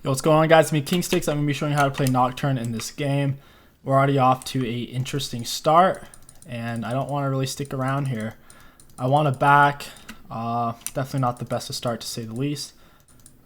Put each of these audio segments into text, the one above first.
Yo, what's going on, guys? It's me, KingStix. I'm going to be showing you how to play Nocturne in this game. We're already off to a interesting start, and I don't want to really stick around here. I want to back. Definitely not the best to start, to say the least.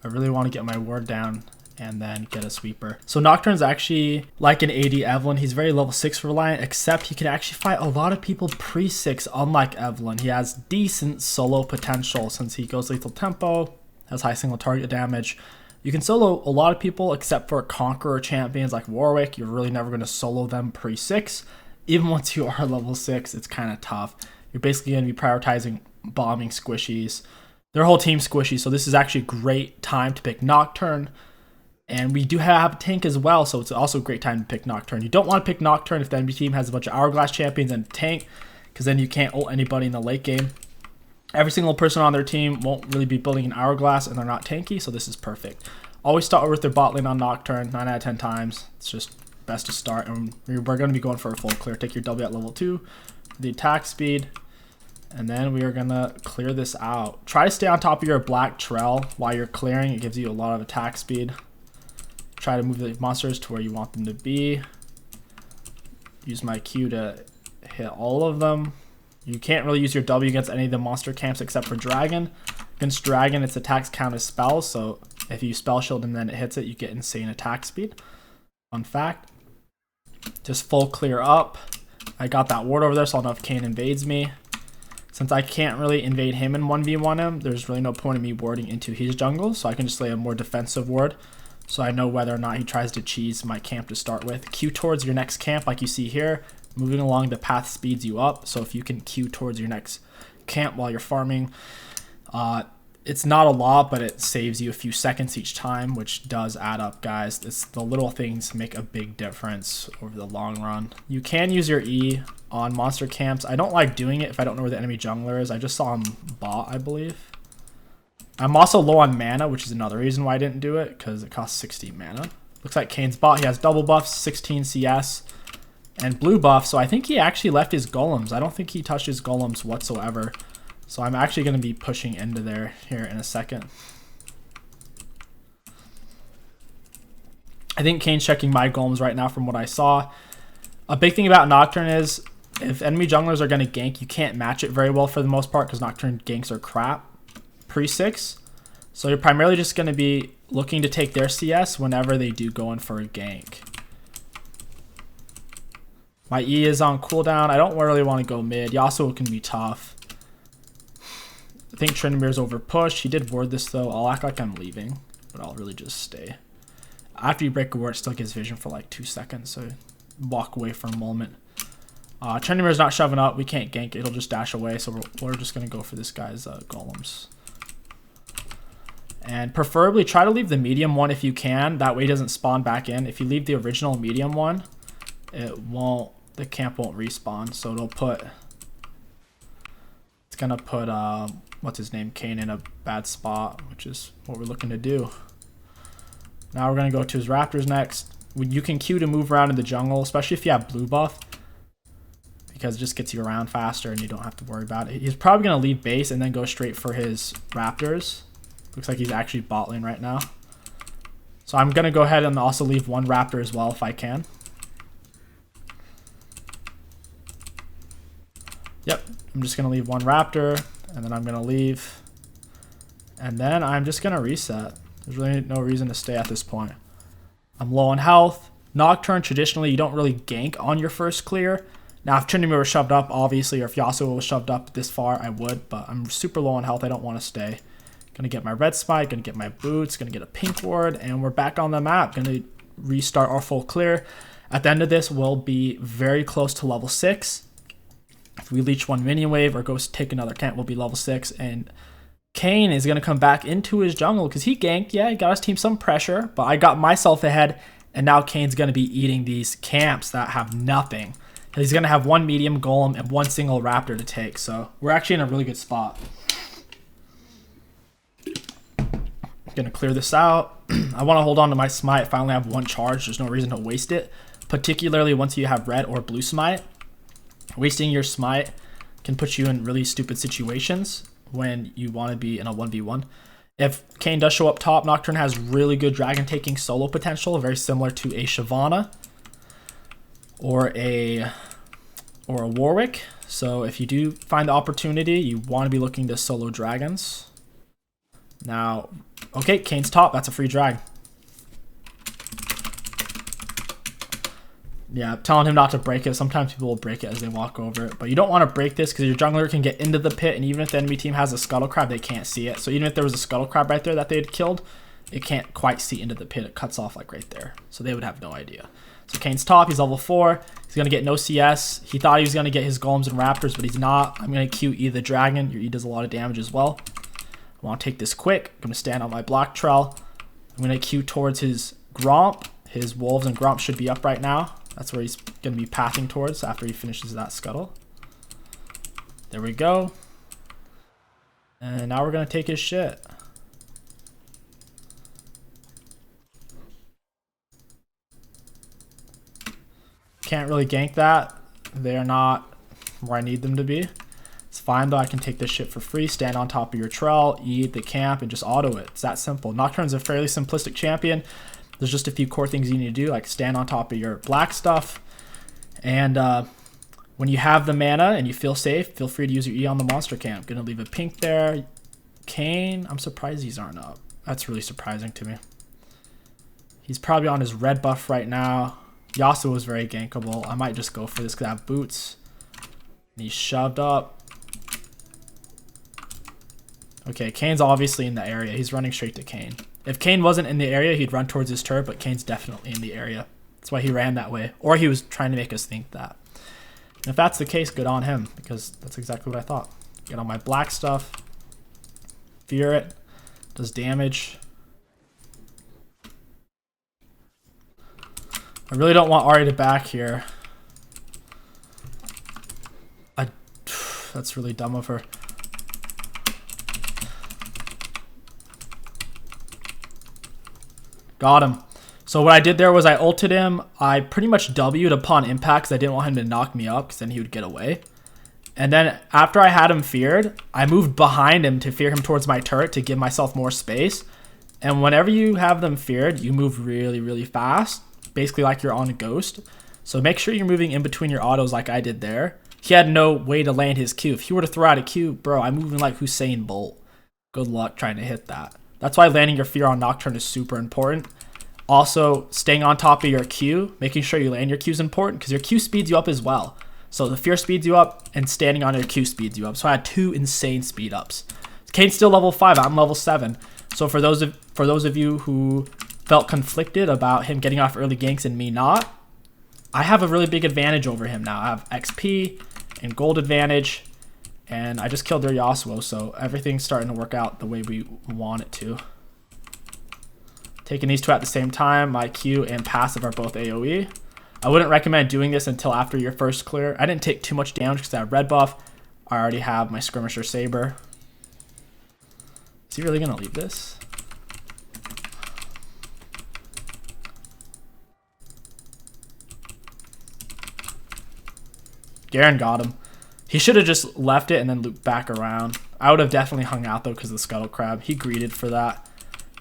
I really want to get my ward down and then get a sweeper. So Nocturne's actually like an AD Evelyn. He's very level 6 reliant, except he can actually fight a lot of people pre-6, unlike Evelyn. He has decent solo potential since he goes lethal tempo, has high single target damage. You can solo a lot of people except for Conqueror champions like Warwick. You're really never going to solo them pre-6. Even once you are level 6, it's kind of tough. You're basically going to be prioritizing bombing squishies. Their whole team's squishy, so this is actually a great time to pick Nocturne. And we do have a tank as well, so it's also a great time to pick Nocturne. You don't want to pick Nocturne if the enemy team has a bunch of Hourglass champions and a tank, because then you can't ult anybody in the late game. Every single person on their team won't really be building an Hourglass, and they're not tanky, so this is perfect. Always start with their bot lane on Nocturne, 9 out of 10 times. It's just best to start, and we're going to be going for a full clear. Take your W at level 2, the attack speed, and then we are going to clear this out. Try to stay on top of your black Trell while you're clearing. It gives you a lot of attack speed. Try to move the monsters to where you want them to be. Use my Q to hit all of them. You can't really use your W against any of the monster camps except for Dragon. Against Dragon, its attacks count as spells, so if you spell shield and then it hits it, you get insane attack speed. Fun fact. Just full clear up. I got that ward over there, so I'll know if Kayn invades me. Since I can't really invade him and 1v1 him, there's really no point in me warding into his jungle, so I can just lay a more defensive ward. So I know whether or not he tries to cheese my camp to start with. Q towards your next camp, like you see here. Moving along the path speeds you up, so if you can Q towards your next camp while you're farming, it's not a lot, but it saves you a few seconds each time, which does add up, guys. The little things make a big difference over the long run. You can use your E on monster camps. I don't like doing it if I don't know where the enemy jungler is. I just saw him bot, I believe. I'm also low on mana, which is another reason why I didn't do it, because it costs 60 mana. Looks like Kayn's bot. He has double buffs, 16 CS, and blue buff, so I think he actually left his golems. I don't think he touched his golems whatsoever. So I'm actually going to be pushing into there here in a second. I think Kayn's checking my golems right now from what I saw. A big thing about Nocturne is if enemy junglers are going to gank, you can't match it very well for the most part because Nocturne ganks are crap pre-6. So you're primarily just going to be looking to take their CS whenever they do go in for a gank. My E is on cooldown. I don't really want to go mid. Yasuo can be tough. I think Trinimir's over pushed. He did ward this though. I'll act like I'm leaving, but I'll really just stay. After you break a ward, it still gives vision for like 2 seconds, so walk away for a moment. Trinimir's not shoving up. We can't gank it. It'll just dash away, so we're just going to go for this guy's golems. And preferably try to leave the medium one if you can. That way it doesn't spawn back in. If you leave the original medium one, the camp won't respawn, so it's gonna put what's his name, Kayn, in a bad spot, which is what we're looking to do. Now we're gonna go to his Raptors next. You can Q to move around in the jungle, especially if you have blue buff, because it just gets you around faster and you don't have to worry about it. He's probably gonna leave base and then go straight for his Raptors. Looks like he's actually bot lane right now. So I'm gonna go ahead and also leave one Raptor as well if I can. Yep, I'm just gonna leave one Raptor, and then I'm gonna leave, and then I'm just gonna reset. There's really no reason to stay at this point. I'm low on health. Nocturne, traditionally, you don't really gank on your first clear. Now, if Trinity was shoved up, obviously, or if Yasuo was shoved up this far, I would, but I'm super low on health. I don't want to stay. Gonna get my red spike, gonna get my boots, gonna get a pink ward, and we're back on the map. Gonna restart our full clear. At the end of this, we'll be very close to level 6. If we leech one minion wave or go take another camp, we'll be level 6. And Kayn is going to come back into his jungle because he ganked. Yeah, he got his team some pressure, but I got myself ahead. And now Kayn's going to be eating these camps that have nothing. He's going to have one medium golem and one single raptor to take. So we're actually in a really good spot. Going to clear this out. I want to hold on to my smite. If I only have one charge, there's no reason to waste it. Particularly once you have red or blue smite. Wasting your smite can put you in really stupid situations when you want to be in a 1v1. If Kayn does show up top, Nocturne has really good dragon taking solo potential, very similar to a Shyvana or a Warwick. So if you do find the opportunity, you want to be looking to solo dragons. Now, okay, Kayn's top, that's a free drag. Yeah, I'm telling him not to break it. Sometimes people will break it as they walk over it. But you don't want to break this because your jungler can get into the pit. And even if the enemy team has a scuttle crab, they can't see it. So even if there was a scuttle crab right there that they had killed, it can't quite see into the pit. It cuts off like right there. So they would have no idea. So Kayn's top, he's level 4. He's going to get no CS. He thought he was going to get his golems and raptors, but he's not. I'm going to QE the dragon. Your E does a lot of damage as well. I want to take this quick. I'm going to stand on my block trail. I'm going to Q towards his Gromp. His wolves and Gromp should be up right now. That's where he's going to be pathing towards after he finishes that scuttle. There we go. And now we're going to take his shit. Can't really gank that. They're not where I need them to be. It's fine though. I can take this shit for free. Stand on top of your trell, eat the camp, and just auto it. It's that simple. Nocturne's a fairly simplistic champion. There's just a few core things you need to do, like stand on top of your black stuff. And when you have the mana and you feel safe, feel free to use your E on the monster camp. Gonna leave a pink there. Kayn, I'm surprised these aren't up. That's really surprising to me. He's probably on his red buff right now. Yasuo is very gankable. I might just go for this because I have boots. And he's shoved up. Okay, Kayn's obviously in the area. He's running straight to Kayn. If Kayn wasn't in the area, he'd run towards his turret, but Kayn's definitely in the area. That's why he ran that way. Or he was trying to make us think that. And if that's the case, good on him, because that's exactly what I thought. Get on my black stuff. Fear it. Does damage. I really don't want Ahri to back here. That's really dumb of her. Got him. So what I did there was I ulted him. I pretty much W'd upon impact because I didn't want him to knock me up because then he would get away. And then after I had him feared, I moved behind him to fear him towards my turret to give myself more space. And whenever you have them feared, you move really, really fast. Basically like you're on a ghost. So make sure you're moving in between your autos like I did there. He had no way to land his Q. If he were to throw out a Q, bro, I'm moving like Usain Bolt. Good luck trying to hit that. That's why landing your fear on Nocturne is super important. Also, staying on top of your Q, making sure you land your Q is important because your Q speeds you up as well. So the fear speeds you up and standing on your Q speeds you up. So I had 2 insane speed ups. Kayn's still level 5, I'm level 7. So for those of you who felt conflicted about him getting off early ganks and me not, I have a really big advantage over him now. I have XP and gold advantage, and I just killed their Yasuo, so everything's starting to work out the way we want it to. Taking these two at the same time, my Q and passive are both AoE. I wouldn't recommend doing this until after your first clear. I didn't take too much damage because I have red buff. I already have my skirmisher saber. Is he really going to leave this? Garen got him. He should have just left it and then looped back around. I would have definitely hung out though because of the scuttle crab. He greeted for that.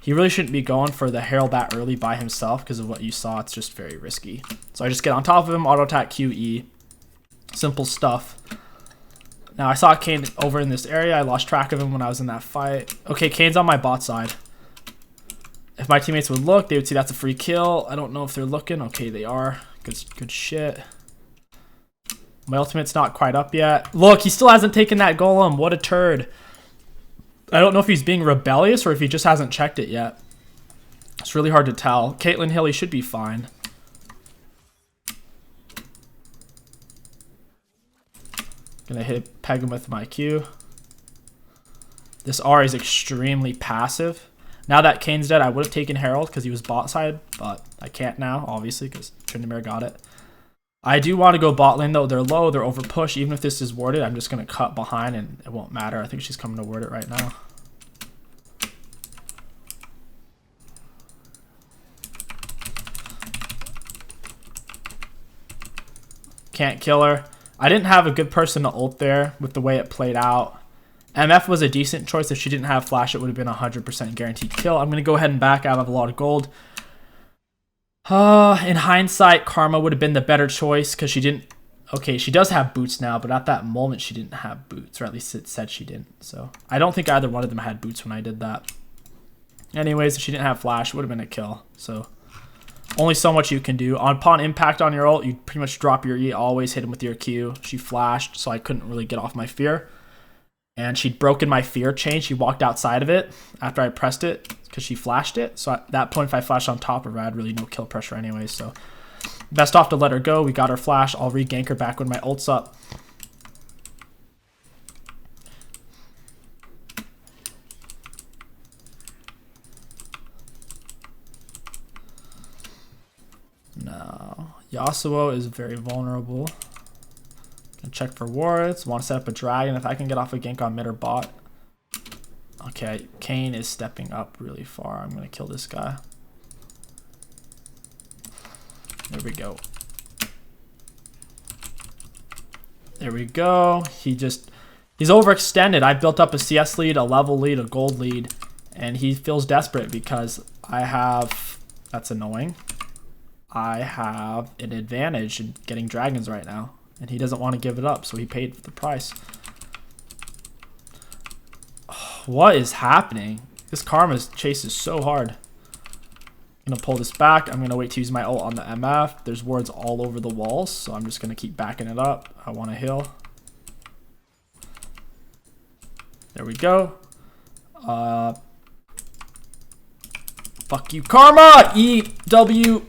He really shouldn't be going for the Herald Bat early by himself because of what you saw. It's just very risky. So I just get on top of him, auto attack QE. Simple stuff. Now I saw Kayn over in this area. I lost track of him when I was in that fight. Okay, Kayn's on my bot side. If my teammates would look, they would see that's a free kill. I don't know if they're looking. Okay, they are. Good shit. My ultimate's not quite up yet. Look, he still hasn't taken that golem. What a turd. I don't know if he's being rebellious or if he just hasn't checked it yet. It's really hard to tell. Caitlyn Hill, he should be fine. Gonna peg him with my Q. This R is extremely passive. Now that Kayn's dead, I would have taken Herald because he was bot side, but I can't now, obviously, because Tryndamere got it. I do want to go bot lane though. They're low, they're over push. Even if this is warded, I'm just going to cut behind and it won't matter. I think she's coming to ward it right now. Can't kill her. I didn't have a good person to ult there with the way it played out. MF was a decent choice. If she didn't have flash, it would have been 100% guaranteed kill. I'm going to go ahead and back out of a lot of gold. In hindsight, Karma would have been the better choice because she didn't... Okay, she does have boots now, but at that moment she didn't have boots, or at least it said she didn't. So I don't think either one of them had boots when I did that. Anyways, if she didn't have flash, it would have been a kill. So only so much you can do. Upon impact on your ult, you pretty much drop your E, always hit him with your Q. She flashed, so I couldn't really get off my fear. And she'd broken my fear chain. She walked outside of it after I pressed it because she flashed it. So at that point, if I flashed on top of her, I had really no kill pressure anyway. So best off to let her go. We got her flash. I'll re-gank her back when my ult's up. No. Yasuo is very vulnerable. Gonna check for wards. Want to set up a dragon. If I can get off a gank on mid or bot. Okay, Kayn is stepping up really far. I'm gonna kill this guy. There we go. There we go. He's overextended. I built up a CS lead, a level lead, a gold lead, and he feels desperate because I have... That's annoying. I have an advantage in getting dragons right now, and he doesn't want to give it up, so he paid the price. What is happening? This Karma's chase is so hard. I'm gonna pull this back. I'm gonna wait to use my ult on the MF. There's wards all over the walls, so I'm just gonna keep backing it up. I want to heal. There we go. Fuck you, Karma! EWQ!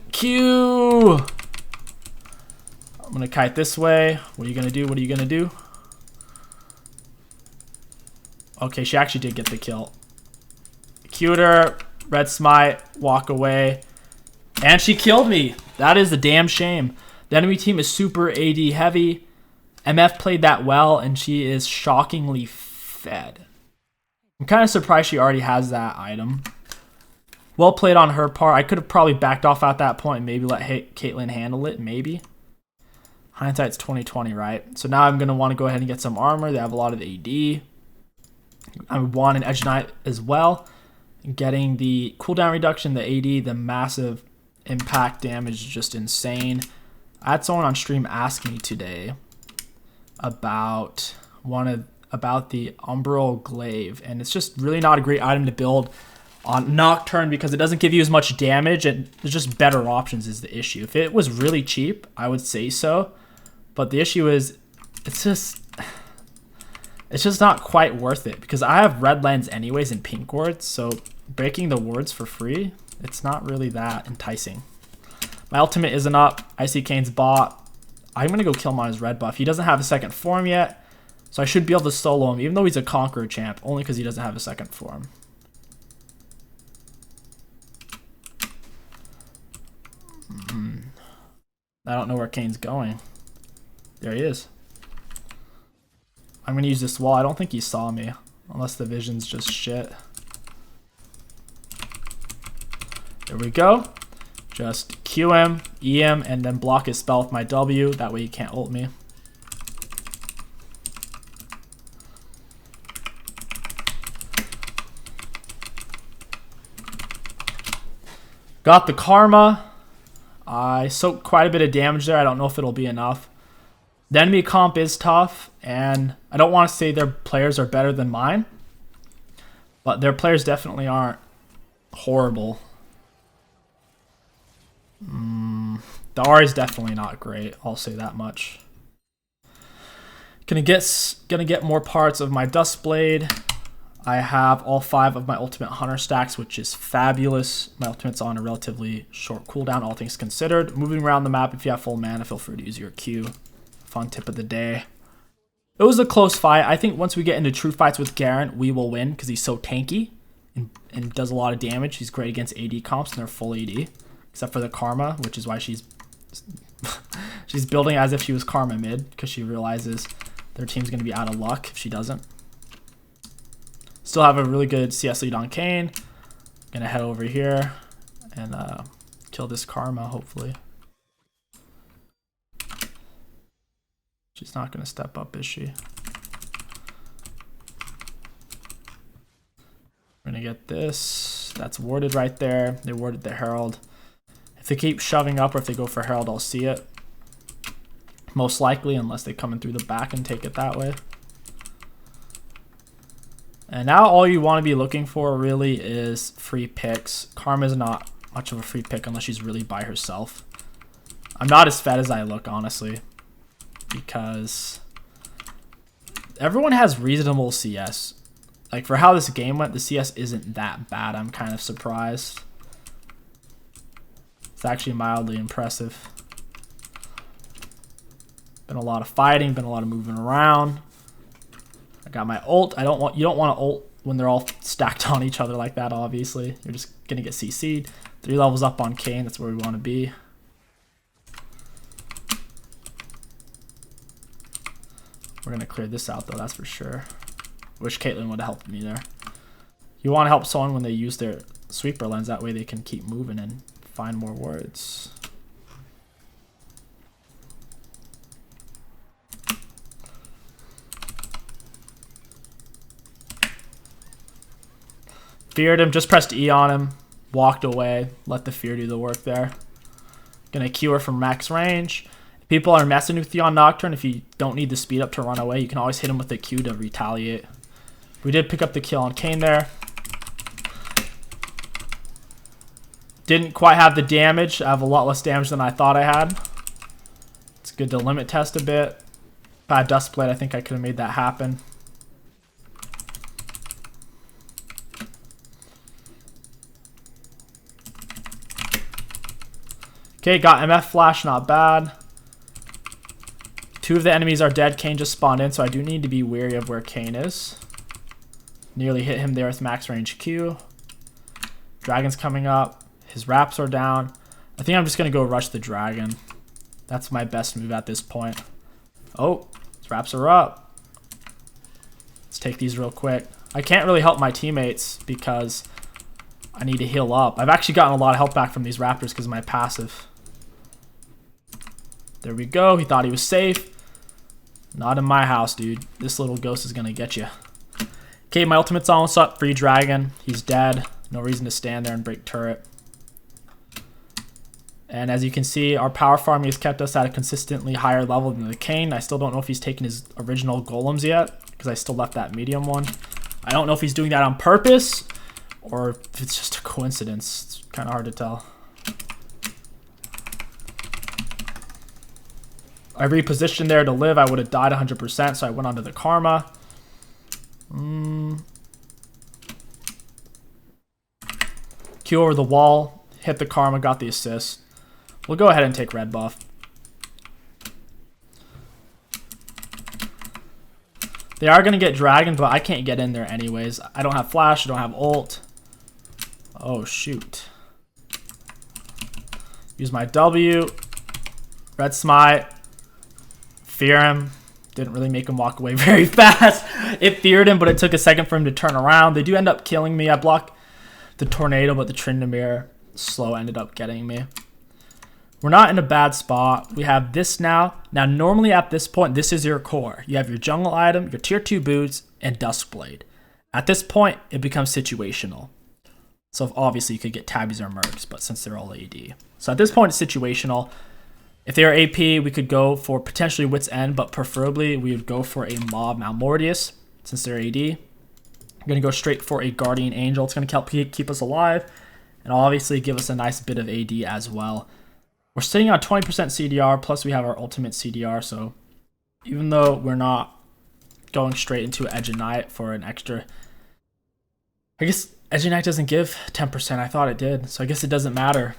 I'm gonna kite this way. What are you gonna do? What are you gonna do? Okay, she actually did get the kill. Q'd her, red smite, walk away. And she killed me! That is a damn shame. The enemy team is super AD heavy. MF played that well, and she is shockingly fed. I'm kind of surprised she already has that item. Well played on her part. I could have probably backed off at that point and maybe let Caitlyn handle it, maybe. Hindsight's 2020, right? So now I'm going to want to go ahead and get some armor. They have a lot of AD. I want an Edge Knight as well. Getting the cooldown reduction, the AD, the massive impact damage is just insane. I had someone on stream ask me today about the Umbral Glaive, and it's just really not a great item to build on Nocturne because it doesn't give you as much damage, and there's just better options is the issue. If it was really cheap, I would say so, but the issue is it's just not quite worth it because I have red lens anyways and pink wards, so breaking the wards for free, it's not really that enticing. My ultimate isn't up. I see Kayn's bot. I'm gonna go kill him on his red buff. He doesn't have a second form yet, so I should be able to solo him even though he's a Conqueror champ, only because he doesn't have a second form. I don't know where Kayn's going. There he is. I'm gonna use this wall. I don't think he saw me, unless the vision's just shit. There we go. Just Q him, E him, and then block his spell with my W. That way he can't ult me. Got the Karma. I soaked quite a bit of damage there. I don't know if it'll be enough. The enemy comp is tough, and I don't want to say their players are better than mine, but their players definitely aren't horrible. The R is definitely not great. I'll say that much. Gonna get more parts of my Dustblade. I have all 5 of my ultimate hunter stacks, which is fabulous. My ultimate's on a relatively short cooldown, all things considered. Moving around the map, if you have full mana, feel free to use your Q. Fun tip of the day. It was a close fight. I think once we get into true fights with Garen, we will win because he's so tanky and does a lot of damage. He's great against AD comps, and they're full AD, except for the Karma, which is why she's building as if she was Karma mid because she realizes their team's going to be out of luck if she doesn't. Still have a really good CS lead on Kayn. Gonna head over here and kill this Karma, hopefully. She's not gonna step up, is she? get this. That's warded right there. They warded the Herald. If they keep shoving up or if they go for Herald, I'll see it. Most likely, unless they come in through the back and take it that way. And now all you want to be looking for really is free picks. Karma's not much of a free pick unless she's really by herself. I'm not as fed as I look, honestly, because everyone has reasonable CS. Like, for how this game went, the CS isn't that bad. I'm kind of surprised. It's actually mildly impressive. Been a lot of fighting, been a lot of moving around. I got my ult. You don't want to ult when they're all stacked on each other like that, obviously. You're just gonna get CC'd. 3 levels up on Kayn, that's where we want to be. We're gonna clear this out though, that's for sure. Wish Caitlyn would have helped me there. You want to help someone when they use their sweeper lens, that way they can keep moving and find more words. Feared him, just pressed E on him, walked away, let the fear do the work there. Gonna Q her from max range. If people are messing with you on Nocturne, if you don't need the speed up to run away, you can always hit him with the Q to retaliate. We did pick up the kill on Kayn there. Didn't quite have the damage. I have a lot less damage than I thought I had. It's good to limit test a bit. If I had Duskblade, I think I could have made that happen. Okay, got MF Flash, not bad. 2 of the enemies are dead. Kayn just spawned in, so I do need to be wary of where Kayn is. Nearly hit him there with max range Q. Dragon's coming up. His wraps are down. I think I'm just going to go rush the dragon. That's my best move at this point. Oh, his wraps are up. Let's take these real quick. I can't really help my teammates because I need to heal up. I've actually gotten a lot of health back from these raptors because of my passive. There we go. He thought he was safe. Not in my house, dude. This little ghost is going to get you. Okay, my ultimate's almost up. Free dragon. He's dead. No reason to stand there and break turret. And as you can see, our power farming has kept us at a consistently higher level than the Kayn. I still don't know if he's taken his original golems yet, because I still left that medium one. I don't know if he's doing that on purpose, or if it's just a coincidence. It's kind of hard to tell. I repositioned there to live. I would have died 100%, so I went onto the Karma. Q over the wall, hit the Karma, got the assist. We'll go ahead and take red buff. They are going to get dragon, but I can't get in there anyways. I don't have flash, I don't have ult. Oh, shoot. Use my W. Red smite. Fear him. Didn't really make him walk away very fast. It feared him, but it took a second for him to turn around. They do end up killing me. I blocked the tornado, but the Tryndamere slow ended up getting me. We're not in a bad spot. We have this now. Now, normally at this point, this is your core. You have your jungle item, your tier 2 boots, and Duskblade. At this point, it becomes situational. So obviously you could get tabbies or mercs, but since they're all AD. So at this point, it's situational. If they are AP, we could go for potentially Wit's End, but preferably we would go for a Mob Malmortius since they're AD. I'm going to go straight for a Guardian Angel. It's going to help keep us alive and obviously give us a nice bit of AD as well. We're sitting on 20% CDR, plus we have our ultimate CDR, so even though we're not going straight into Edge of Night for an extra... I guess Edge of Night doesn't give 10%. I thought it did, so I guess it doesn't matter.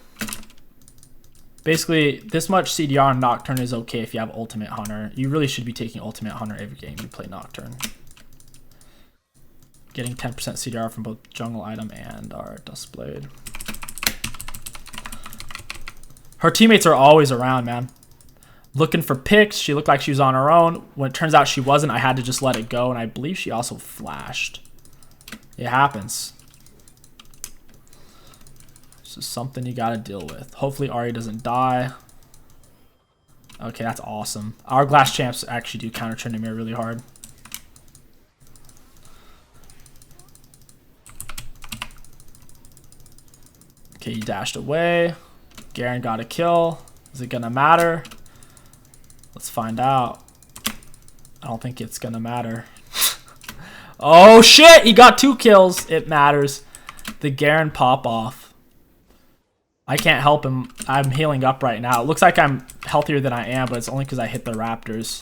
Basically, this much CDR on Nocturne is okay if you have Ultimate Hunter. You really should be taking Ultimate Hunter every game you play Nocturne. Getting 10% CDR from both jungle item and our Duskblade. Her teammates are always around, man. Looking for picks. She looked like she was on her own. When it turns out she wasn't, I had to just let it go, and I believe she also flashed. It happens. This is something you gotta deal with. Hopefully Ahri doesn't die. Okay, that's awesome. Our Glass Champs actually do counter Tryndamere really hard. Okay, he dashed away. Garen got a kill. Is it gonna matter? Let's find out. I don't think it's gonna matter. Oh shit! He got 2 kills. It matters. The Garen pop off. I can't help him. I'm healing up right now. It looks like I'm healthier than I am, but it's only because I hit the raptors.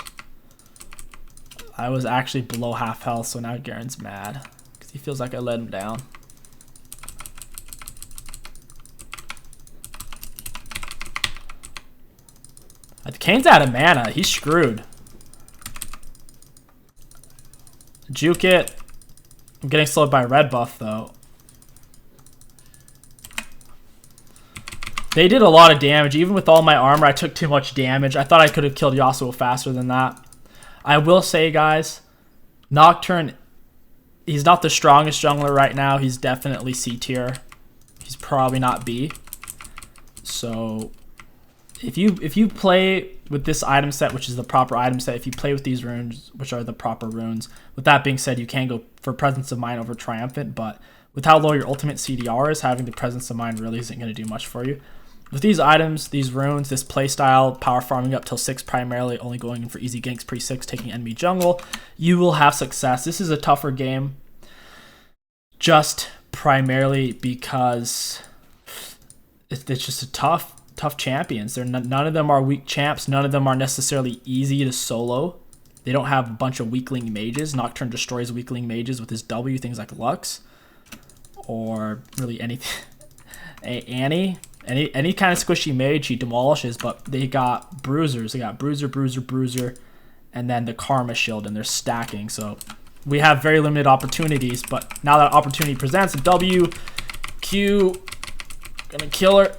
I was actually below half health, so now Garen's mad because he feels like I let him down. Kane's out of mana. He's screwed. Juke it. I'm getting slowed by red buff, though. They did a lot of damage. Even with all my armor, I took too much damage. I thought I could have killed Yasuo faster than that. I will say, guys, Nocturne, he's not the strongest jungler right now. He's definitely C tier. He's probably not B. So if you play with this item set, which is the proper item set, if you play with these runes, which are the proper runes, with that being said, you can go for Presence of Mind over Triumphant, but with how low your ultimate CDR is, having the Presence of Mind really isn't going to do much for you. With these items, these runes, this playstyle, power farming up till 6 primarily, only going in for easy ganks pre-6, taking enemy jungle, you will have success. This is a tougher game just primarily because it's just a tough champions. None of them are weak champs. None of them are necessarily easy to solo. They don't have a bunch of weakling mages. Nocturne destroys weakling mages with his W, things like Lux, or really anything. Annie, any kind of squishy mage he demolishes. But they got bruisers. They got bruiser, and then the karma shield, and they're stacking. So we have very limited opportunities. But now that opportunity presents, a W, Q, gonna kill her.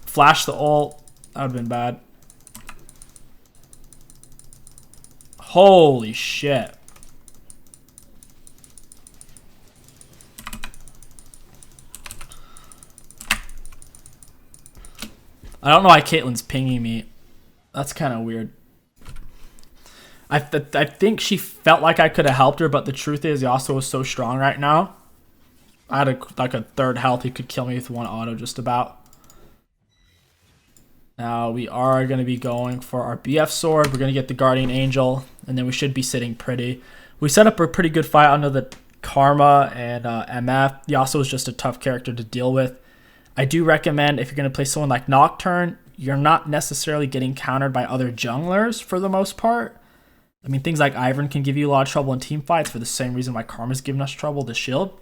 Flash the ult. That would have been bad. Holy shit. I don't know why Caitlyn's pinging me. That's kind of weird. I think she felt like I could have helped her, but the truth is Yasuo is so strong right now. I had like a third health. He could kill me with 1 auto just about. Now we are going to be going for our BF sword. We're going to get the Guardian Angel, and then we should be sitting pretty. We set up a pretty good fight under the Karma and MF. Yasuo is just a tough character to deal with. I do recommend if you're going to play someone like Nocturne, you're not necessarily getting countered by other junglers for the most part. I mean, things like Ivern can give you a lot of trouble in team fights for the same reason why Karma's given us trouble, the shield.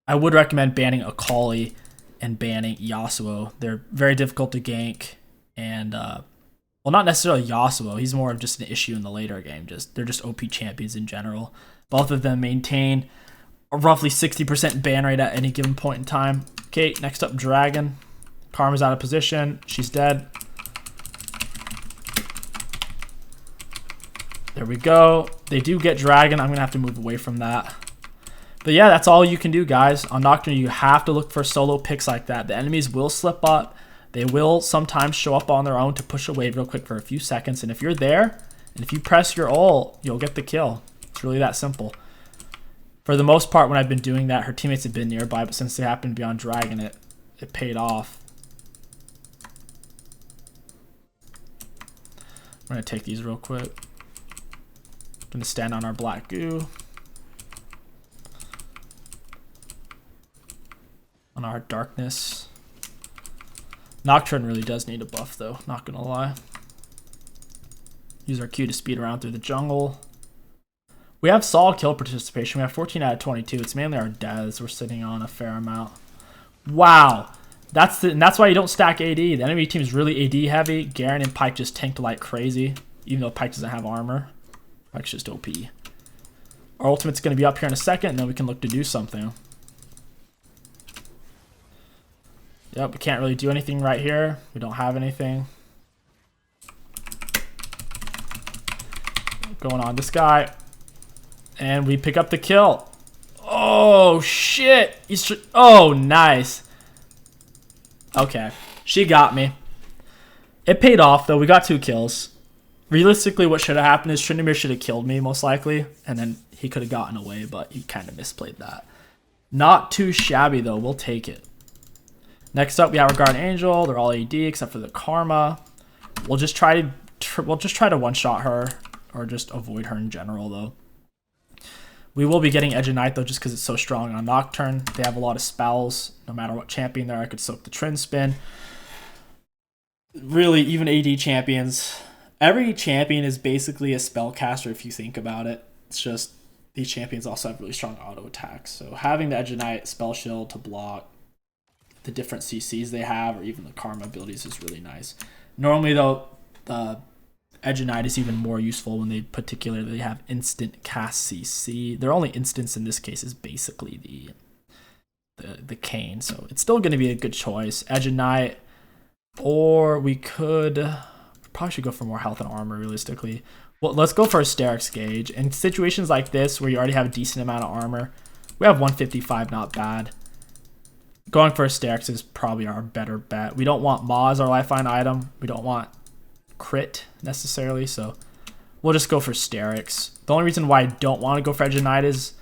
I would recommend banning 𝐒𝐂𝐈 and banning Yasuo. They're very difficult to gank, and well, not necessarily Yasuo. He's more of just an issue in the later game. They're just OP champions in general. Both of them maintain a roughly 60% ban rate at any given point in time. Okay, next up, Dragon. Karma's out of position. She's dead. There we go. They do get Dragon. I'm gonna have to move away from that. But yeah, that's all you can do, guys. On Nocturne, you have to look for solo picks like that. The enemies will slip up. They will sometimes show up on their own to push a wave real quick for a few seconds. And if you're there, and if you press your ult, you'll get the kill. It's really that simple. For the most part, when I've been doing that, her teammates have been nearby. But since they happened to be on Dragon, it paid off. I'm going to take these real quick. I'm going to stand on our black goo. On our darkness. Nocturne really does need a buff though, not gonna lie. Use our Q to speed around through the jungle. We have solid kill participation. We have 14 out of 22. It's mainly our deaths. We're sitting on a fair amount. Wow. And that's why you don't stack AD. The enemy team is really AD heavy. Garen and Pyke just tanked like crazy, even though Pyke doesn't have armor. Pyke's just OP. Our ultimate's gonna be up here in a second, and then we can look to do something. Yep, we can't really do anything right here. We don't have anything. Going on this guy. And we pick up the kill. Oh, shit. Oh, nice. Okay. She got me. It paid off, though. We got 2 kills. Realistically, what should have happened is Tryndamere should have killed me, most likely. And then he could have gotten away, but he kind of misplayed that. Not too shabby though, we'll take it. Next up we have our Guardian Angel. They're all AD except for the Karma. We'll just try to one-shot her, or just avoid her in general though. We will be getting Edge of Night though, just because it's so strong on Nocturne. They have a lot of spells. No matter what champion there, I could soak the Trin Spin. Really, even AD champions, every champion is basically a spellcaster if you think about it. It's just these champions also have really strong auto attacks. So having the Edge of Night, Spell Shield to block the different CCs they have, or even the Karma abilities, is really nice. Normally though, the Edge of Night is even more useful when they particularly have instant cast CC. Their only instance in this case is basically the Kayn, so it's still going to be a good choice. Edge of Night, or we could probably should go for more health and armor realistically. Well, let's go for a Sterix gauge. In situations like this where you already have a decent amount of armor, we have 155, not bad. Going for a Sterix is probably our better bet. We don't want Maw as our lifeline item. We don't want crit necessarily, so we'll just go for Sterix. The only reason why I don't want to go for Edge of Night is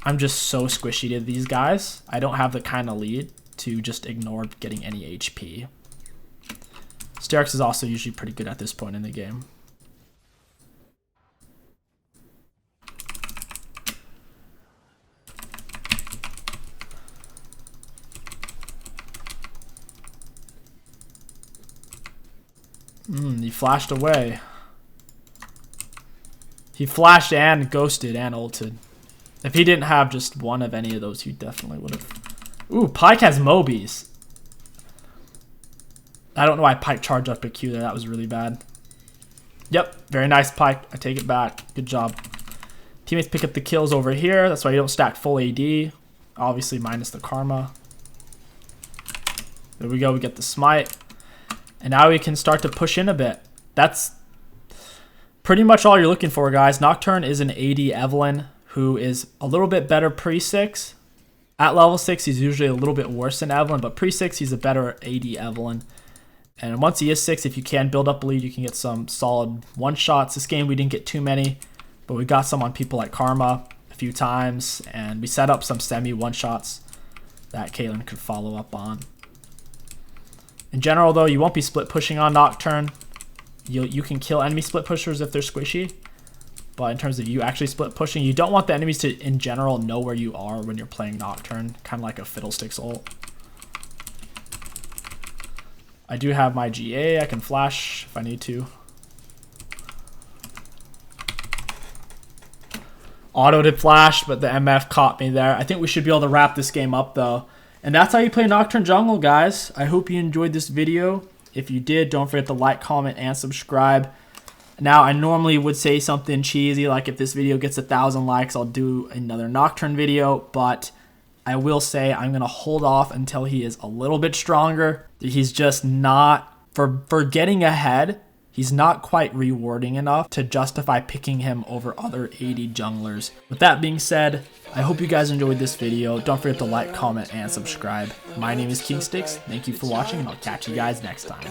I'm just so squishy to these guys. I don't have the kind of lead to just ignore getting any HP. Sterix is also usually pretty good at this point in the game. He flashed away. He flashed and ghosted and ulted. If he didn't have just one of any of those, he definitely would have. Ooh, Pyke has Mobies. I don't know why Pyke charged up a Q there. That was really bad. Yep, very nice, Pyke. I take it back. Good job. Teammates pick up the kills over here. That's why you don't stack full AD. Obviously, minus the Karma. There we go. We get the Smite. And now we can start to push in a bit. That's pretty much all you're looking for, guys. Nocturne is an AD Evelynn who is a little bit better pre-6. At level 6, he's usually a little bit worse than Evelynn, but pre-6, he's a better AD Evelynn. And once he is 6, if you can build up a lead, you can get some solid one-shots. This game, we didn't get too many, but we got some on people like Karma a few times, and we set up some semi-one-shots that 𝐒𝐿 could follow up on. In general, though, you won't be split pushing on Nocturne. You can kill enemy split pushers if they're squishy, but in terms of you actually split pushing, you don't want the enemies to, in general, know where you are when you're playing Nocturne, kind of like a Fiddlesticks ult. I do have my GA. I can flash if I need to. Auto did flash, but the MF caught me there. I think we should be able to wrap this game up, though. And that's how you play Nocturne Jungle, guys. I hope you enjoyed this video. If you did, don't forget to like, comment, and subscribe. Now, I normally would say something cheesy, like if this video gets 1,000 likes, I'll do another Nocturne video, but I will say I'm going to hold off until he is a little bit stronger. He's just not, for getting ahead, he's not quite rewarding enough to justify picking him over other AD junglers. With that being said, I hope you guys enjoyed this video. Don't forget to like, comment, and subscribe. My name is KingStix. Thank you for watching, and I'll catch you guys next time.